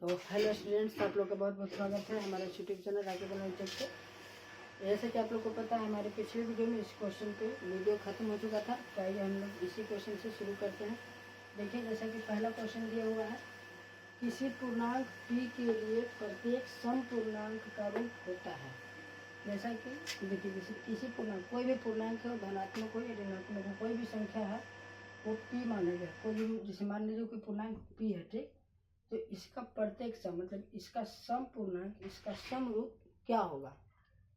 तो hello students, आप लोग का बहुत बहुत स्वागत है हमारे यूट्यूब चैनल राकेश टेक पे। जैसे कि आप लोग को पता है, हमारे पिछले वीडियो में इस क्वेश्चन पे वीडियो खत्म हो चुका था। तो आइए हम लोग इसी क्वेश्चन से शुरू करते हैं। देखिए, जैसा कि पहला क्वेश्चन दिया हुआ है, किसी पूर्णांक p के लिए प्रत्येक सम पूर्णांक का रूप होता है। जैसा कि देखिए, किसी पूर्णांक, कोई भी पूर्णांक हो, धनात्मक हो या ऋणात्मक हो, कोई भी संख्या है वो p मानेगा। कोई भी, जैसे मान लीजिए कोई पूर्णांक p है, ठीक, तो इसका प्रत्येक सम मतलब इसका सम पूर्णांक, इसका सम रूप क्या होगा।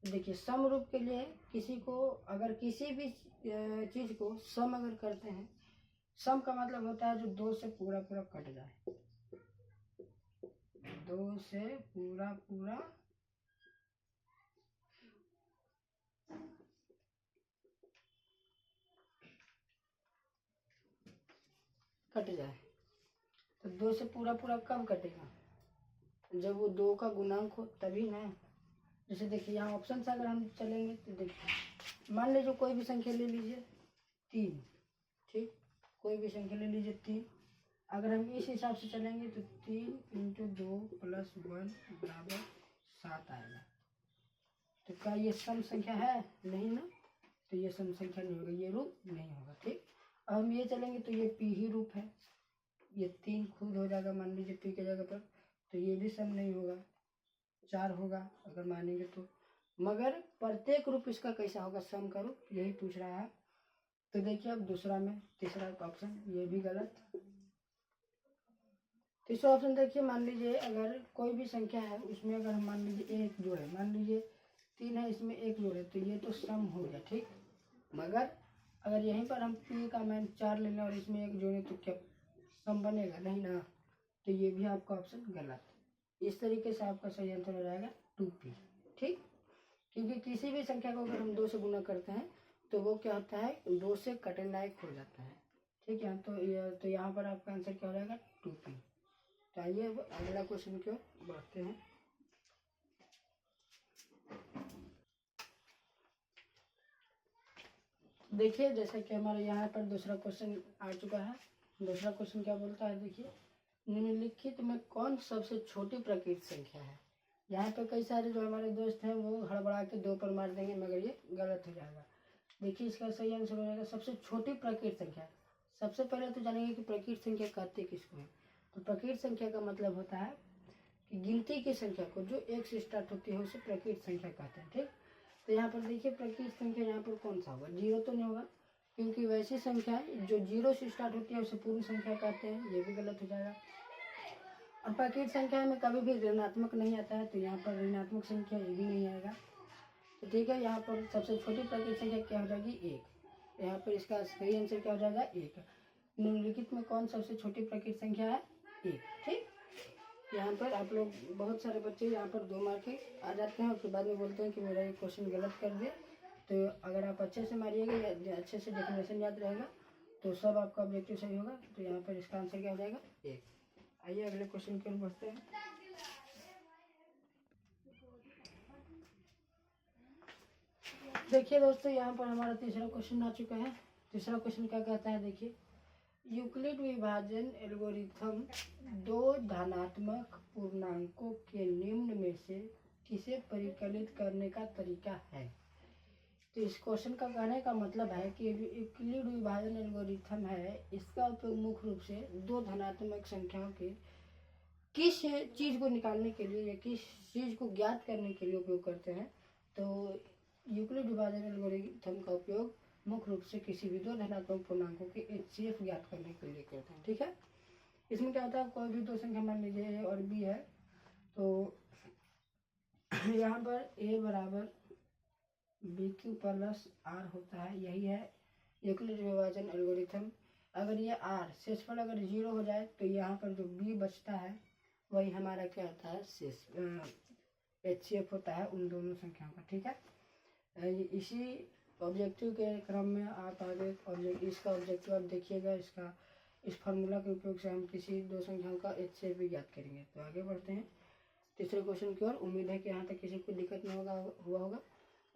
देखिए, सम रूप के लिए किसी को, अगर किसी भी चीज को सम अगर करते हैं, सम का मतलब होता है जो दो से पूरा पूरा कट जाए, दो से पूरा पूरा कट जाए। तो दो से पूरा पूरा कब कटेगा, जब वो दो का गुणांक हो तभी ना। जैसे देखिए, यहाँ ऑप्शन से अगर हम चलेंगे तो देखिए, मान लीजिए कोई भी संख्या ले लीजिए 3, ठीक, कोई भी संख्या ले लीजिए 3। अगर हम इस हिसाब से चलेंगे तो 3 × 2 + 1 = 7 आएगा। तो क्या ये सम संख्या है? नहीं ना, तो ये सम संख्या नहीं होगा, ये रूप नहीं होगा, ठीक। अब हम ये चलेंगे तो ये p ही रूप है, ये 3 खुद हो जाएगा मान लीजिए p की जगह पर, तो ये भी सम नहीं होगा, 4 होगा अगर मानेंगे तो। मगर प्रत्येक रूप इसका कैसा होगा, सम का रूप, यही पूछ रहा है। तो देखिए, अब दूसरा में तीसरा ऑप्शन ये भी गलत। तीसरा ऑप्शन देखिए, मान लीजिए अगर कोई भी संख्या है, उसमें अगर हम मान लीजिए एक जोड़े, मान लीजिए 3 है, इसमें एक जोड़े, तो ये तो सम हो गया, ठीक। मगर अगर यहीं पर हम p का मान 4 ले लें और इसमें एक जोड़े, तो क्या सम बनेगा? नहीं ना, तो ये भी आपका ऑप्शन गलत। इस तरीके से आपका सही आंसर हो जाएगा 2p, ठीक। क्योंकि किसी भी संख्या को अगर हम 2 से गुना करते हैं तो वो क्या होता है, 2 से कटने लायक हो जाता है, ठीक है। तो यहाँ पर आपका आंसर क्या हो जाएगा, 2p। तो आइए अब अगला क्वेश्चन की ओर बढ़ते हैं। देखिए, जैसा कि हमारे यहाँ पर दूसरा क्वेश्चन आ चुका है। दूसरा क्वेश्चन क्या बोलता है, देखिए, निम्नलिखित में कौन सबसे छोटी प्रकृत संख्या है। यहाँ पे कई सारे जो हमारे दोस्त हैं वो हड़बड़ा के 2 पर मार देंगे, मगर ये गलत हो जाएगा। देखिए, इसका सही आंसर हो जाएगा सबसे छोटी प्रकृत संख्या। सबसे पहले तो जानेंगे कि प्रकृत संख्या कहते किसको है। तो प्रकृत संख्या का मतलब होता है कि गिनती की संख्या को जो 1 से स्टार्ट होती है उसे प्रकृत संख्या कहते हैं, ठीक। तो यहाँ पर देखिए, प्रकृत संख्या यहाँ पर कौन सा होगा, 0 तो नहीं होगा, क्योंकि वैसी संख्या जो 0 से स्टार्ट होती है उसे पूर्ण संख्या कहते हैं, ये भी गलत हो जाएगा। और प्रकृत संख्या में कभी भी ऋणात्मक नहीं आता है, तो यहाँ पर ऋणात्मक संख्या ये भी नहीं आएगा। तो ठीक है, यहाँ पर सबसे छोटी प्रकृत संख्या क्या हो जाएगी, 1। यहाँ पर इसका सही आंसर क्या हो जाएगा, 1। निम्नलिखित में कौन सबसे छोटी प्रकृत संख्या है, 1, ठीक। यहाँ पर आप लोग, बहुत सारे बच्चे यहाँ पर 2 मार के आ जाते हैं और फिर बाद में बोलते हैं कि मेरा ये क्वेश्चन गलत कर दिया। तो अगर आप अच्छे से मारिएगा या अच्छे से डेफिनेशन याद रहेगा तो सब आपका ऑब्जेक्टिव सही होगा। तो यहाँ पर इसका आंसर क्या हो जाएगा, 1। आइए अगले क्वेश्चन की ओर बढ़ते हैं। देखिए दोस्तों, यहाँ पर हमारा तीसरा क्वेश्चन आ चुका है। तीसरा क्वेश्चन क्या कहता है, देखिए, यूक्लिड विभाजन एल्गोरिथम 2 धनात्मक पूर्णांकों के निम्न में से किसे परिकलित करने का तरीका है। तो इस क्वेश्चन का कहने का मतलब है कि यूक्लिड विभाजन एल्गोरिथम है, इसका उपयोग मुख्य रूप से 2 धनात्मक संख्याओं के किस चीज को निकालने के लिए या किस चीज को ज्ञात करने के लिए उपयोग करते हैं। तो यूक्लिड विभाजन एल्गोरिथम का उपयोग मुख्य रूप से किसी भी 2 धनात्मक पूर्णांकों के HCF ज्ञात करने के लिए करते हैं, ठीक है। इसमें क्या होता है, कोई भी 2 संख्या मान लीजिए A और B है, तो यहाँ पर A बराबर BQ + R होता है, यही है यूक्लिड विभाजन एल्गोरिथम। अगर ये R शेषफल अगर 0 हो जाए तो यहाँ पर जो B बचता है वही हमारा क्या होता है, HCF होता है उन दोनों संख्याओं का, ठीक है। इसी ऑब्जेक्टिव के क्रम में आप आगे इसका ऑब्जेक्टिव आप देखिएगा। इस फार्मूला के उपयोग से हम किसी 2 संख्याओं का HCF भी ज्ञात करेंगे। तो आगे बढ़ते हैं तीसरे क्वेश्चन की ओर। उम्मीद है कि यहाँ तक किसी को दिक्कत नहीं हुआ होगा।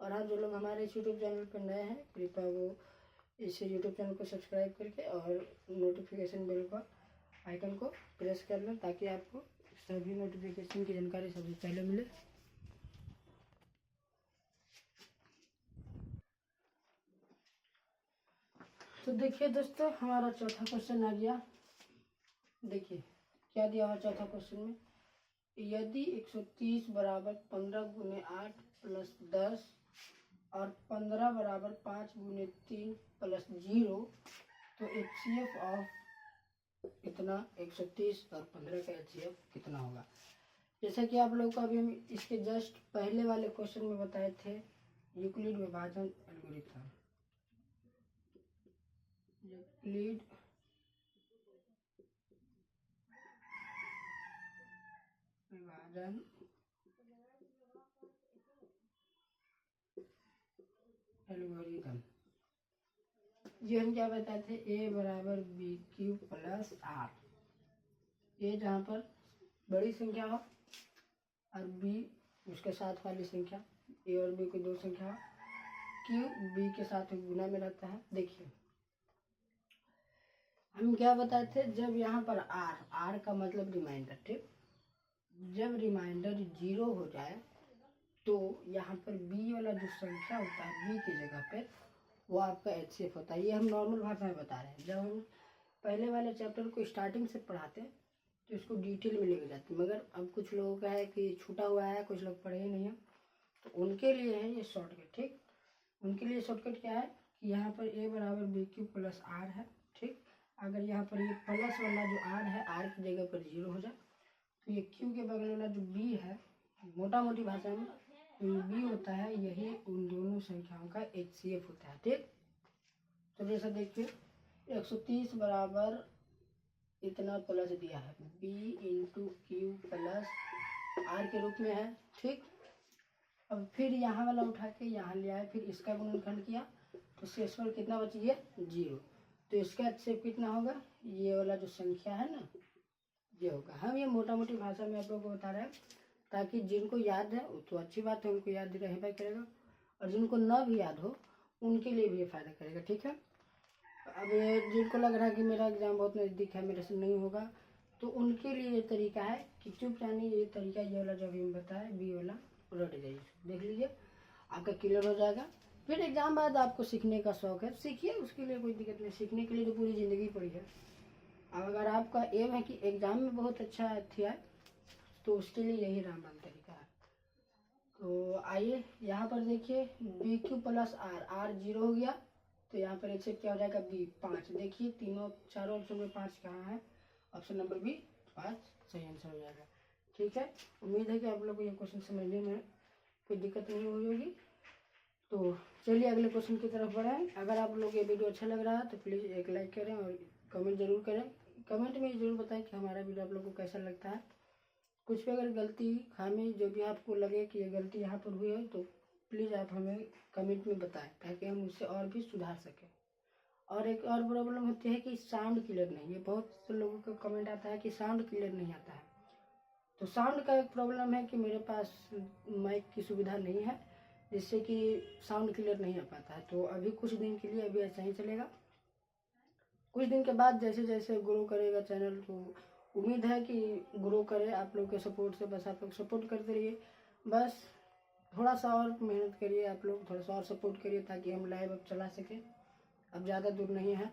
और हाँ, जो लोग हमारे इस यूट्यूब चैनल पर नए हैं, कृपया वो इस यूट्यूब चैनल को सब्सक्राइब करके और नोटिफिकेशन बेल का आइकन को प्रेस कर लें, ताकि आपको सभी नोटिफिकेशन की जानकारी सबसे पहले मिले। तो देखिए दोस्तों, हमारा चौथा क्वेश्चन आ गया। देखिए क्या दिया हुआ चौथा क्वेश्चन में, यदि 130 बराबर 15 गुने 8 प्लस 10 और 15 बराबर 5 गुने 3 प्लस 0, तो HCF ऑफ इतना 130 और 15 का HCF कितना होगा। जैसा कि आप लोग को अभी हम इसके जस्ट पहले वाले क्वेश्चन में बताए थे, यूक्लिड विभाजन एल्गोरिथम, यूक्लिड विभाजन एल्गोरिथम, ये हम क्या बताए थे, ए बराबर बी क्यू प्लस आर। ए जहाँ पर बड़ी संख्या हो और बी उसके साथ वाली संख्या, ए और बी की दो संख्या हो, क्यू बी के साथ गुना में रहता है। देखिए हम क्या बताए थे, जब यहाँ पर आर का मतलब रिमाइंडर, ठीक, जब रिमाइंडर 0 हो जाए तो यहाँ पर बी वाला जो संख्या होता है बी की जगह पे, वो आपका HCF होता है। ये हम नॉर्मल भाषा में बता रहे हैं। जब हम पहले वाले चैप्टर को स्टार्टिंग से पढ़ाते हैं तो इसको डिटेल में लेके जाते हैं, मगर अब कुछ लोगों का है कि छूटा हुआ है, कुछ लोग पढ़े ही नहीं है, तो उनके लिए है ये शॉर्टकट। ठीक, उनके लिए शॉर्टकट क्या है कि यहाँ पर ए बराबर बी क्यू प्लस आर है। ठीक, अगर यहाँ पर ये प्लस वाला जो आर है, आर की जगह पर 0 हो जाए, तो ये क्यू के बगल वाला जो बी है, मोटा मोटी भाषा में बी होता है, यही उन दोनों संख्याओं का HCF होता है। ठीक, तो जैसा देखिए 130 बराबर इतना प्लस दिया है, b into Q plus R के रूप में है। ठीक, अब फिर यहाँ वाला उठा के यहाँ ले आए, फिर इसका गुणनखंड किया तो शेषफल कितना बच गया, 0। तो इसका HCF कितना होगा, ये वाला जो संख्या है ना, ये होगा। हम ये मोटा मोटी भाषा में आप लोगों को बता रहे हैं ताकि जिनको याद है तो अच्छी बात है, उनको याद रहना करेगा, और जिनको ना भी याद हो उनके लिए भी ये फायदा करेगा। ठीक है, अब जिनको लग रहा है कि मेरा एग्जाम बहुत नज़दीक है, मेरे से नहीं होगा, तो उनके लिए ये तरीका है कि चुप जाने, ये तरीका ये वाला जो अभी हम बताए बी वाला रट जाइए, देख लीजिए आपका क्लियर हो जाएगा। फिर एग्जाम बाद आपको सीखने का शौक है, सीखिए, उसके लिए कोई दिक्कत नहीं, सीखने के लिए तो पूरी ज़िंदगी पड़ी है। अब अगर आपका एम है कि एग्ज़ाम में बहुत अच्छा किया है तो उसके लिए यही रामबाण तरीका है। तो आइए यहाँ पर देखिए, बी क्यू प्लस आर 0 हो गया, तो यहाँ पर एक्सेप्ट क्या हो जाएगा, बी 5। देखिए तीनों चारों ऑप्शन में 5 कहाँ है, ऑप्शन नंबर बी 5 सही आंसर हो जाएगा। ठीक है, उम्मीद है कि आप लोग को ये क्वेश्चन समझने में कोई दिक्कत नहीं हुई होगी। तो चलिए अगले क्वेश्चन की तरफ बढ़ें। अगर आप लोग ये वीडियो अच्छा लग रहा है तो प्लीज़ एक लाइक करें और कमेंट ज़रूर करें। कमेंट में ज़रूर बताएं कि हमारा वीडियो आप लोग को कैसा लगता है। कुछ भी अगर गलती खामी जो भी आपको लगे कि ये गलती यहाँ पर हुई है तो प्लीज़ आप हमें कमेंट में बताएं ताकि हम उससे और भी सुधार सकें। और एक और प्रॉब्लम होती है कि साउंड क्लियर नहीं है, बहुत से लोगों का कमेंट आता है कि साउंड क्लियर नहीं आता है। तो साउंड का एक प्रॉब्लम है कि मेरे पास माइक की सुविधा नहीं है, जिससे कि साउंड क्लियर नहीं आ पाता है। तो अभी कुछ दिन के लिए अभी ऐसा ही चलेगा। कुछ दिन के बाद जैसे जैसे ग्रो करेगा चैनल, तो उम्मीद है कि ग्रो करे आप लोग के सपोर्ट से। बस आप लोग सपोर्ट करते रहिए, बस थोड़ा सा और मेहनत करिए, आप लोग थोड़ा सा और सपोर्ट करिए ताकि हम लाइव अब चला सकें। अब ज़्यादा दूर नहीं है,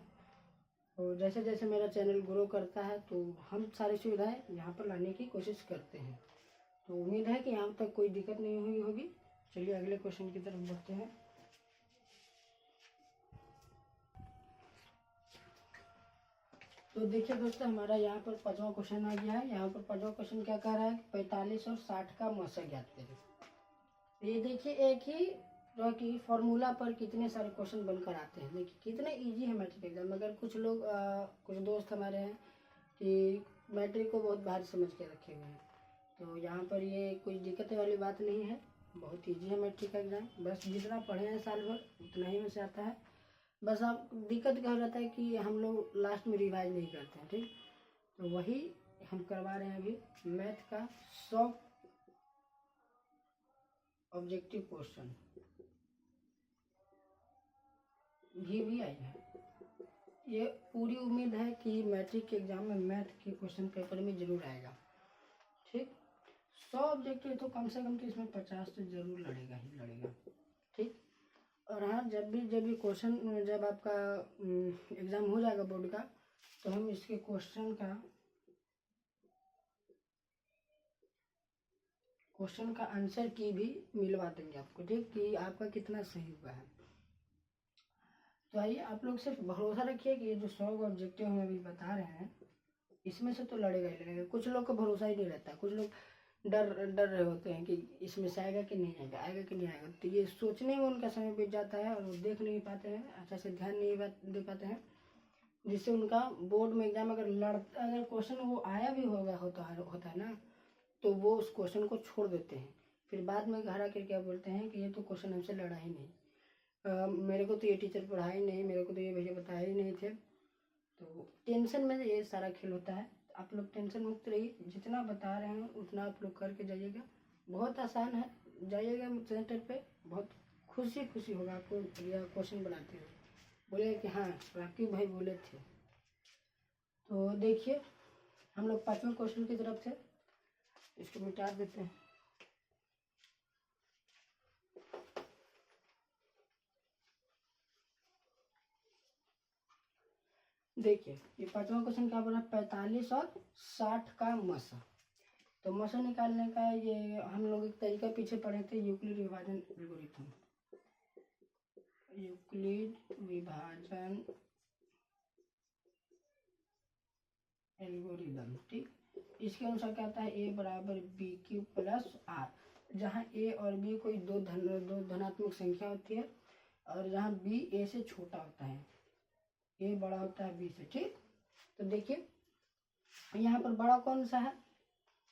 और जैसे जैसे मेरा चैनल ग्रो करता है तो हम सारी सुविधाएं यहाँ पर लाने की कोशिश करते हैं। तो उम्मीद है कि यहाँ तक कोई दिक्कत नहीं हुई होगी। चलिए अगले क्वेश्चन की तरफ बढ़ते हैं। तो देखिए दोस्तों, हमारा यहाँ पर 5वां क्वेश्चन आ गया है। यहाँ पर 5वां क्वेश्चन क्या कह रहा है, 45 और 60 का मौसा ज्ञात करें। ये देखिए एक ही कि फॉर्मूला पर कितने सारे क्वेश्चन बनकर आते हैं। देखिए कितने इजी है मैट्रिक एग्जाम। मगर कुछ लोग कुछ दोस्त हमारे हैं कि मैट्रिक को बहुत भारी समझ के रखे हुए हैं, तो यहाँ पर ये कोई दिक्कत वाली बात नहीं है, बहुत ईजी है मैट्रिक एग्जाम। बस जितना पढ़े हैं साल भर उतना ही में से आता है। बस आप दिक्कत क्या हो जाता है कि हम लोग लास्ट में रिवाइज नहीं करते हैं। ठीक, तो वही हम करवा रहे हैं अभी मैथ का 100 ऑब्जेक्टिव क्वेश्चन भी आई है। ये पूरी उम्मीद है कि मैट्रिक के एग्जाम में मैथ के क्वेश्चन पेपर में जरूर आएगा। 100 ऑब्जेक्टिव तो कम से कम तो इसमें 50 तो जरूर लड़ेगा ही लड़ेगा। ठीक। और हाँ, जब भी क्वेश्चन, जब आपका एग्ज़ाम हो जाएगा बोर्ड का, तो हम इसके क्वेश्चन का आंसर की भी मिलवा देंगे आपको। ठीक, कि आपका कितना सही हुआ है। तो आइए, आप लोग सिर्फ भरोसा रखिए कि ये जो 100 ऑब्जेक्टिव हम अभी बता रहे हैं, इसमें से तो लड़ेगा ही लड़ेगा। कुछ लोग को भरोसा ही नहीं रहता, कुछ लोग डर रहे होते हैं कि इसमें से आएगा कि नहीं आएगा, आएगा कि नहीं आएगा। तो ये सोचने में उनका समय बीत जाता है और वो देख नहीं पाते हैं, अच्छा से ध्यान नहीं दे पाते हैं, जिससे उनका बोर्ड में एग्जाम अगर क्वेश्चन वो आया भी होता है ना, तो वो उस क्वेश्चन को छोड़ देते हैं। फिर बाद में घर आकर क्या बोलते हैं कि ये तो क्वेश्चन हमसे लड़ा ही नहीं, मेरे को तो ये टीचर पढ़ा ही नहीं, मेरे को तो ये भैया बताया ही नहीं थे। तो टेंशन में ये सारा खेल होता है। आप लोग टेंशन मुक्त रहिए, जितना बता रहे हैं उतना आप लोग करके जाइएगा। बहुत आसान है, जाइएगा सेंटर पे, बहुत खुशी होगा आपको यह क्वेश्चन बनाते हुए। बोले कि हाँ, राकीब भाई बोले थे। तो देखिए, हम लोग 5वें क्वेश्चन की तरफ थे, इसको मिटा देते हैं। देखिए, ये 5वां क्वेश्चन क्या बोला, 45 और 60 का मसा। तो मसा निकालने का ये हम लोग एक तरीका पीछे पढ़े थे, यूक्लिड विभाजन एल्गोरिथम। यूक्लिड विभाजन एल्गोरिथम। ठीक, इसके अनुसार क्या होता है, ए बराबर बी क्यूब प्लस आर, जहाँ ए और बी कोई दो धनात्मक संख्या होती है, और जहाँ बी ए से छोटा होता है, ए बड़ा होता है बी से। ठीक, तो देखिए यहाँ पर बड़ा कौन सा है,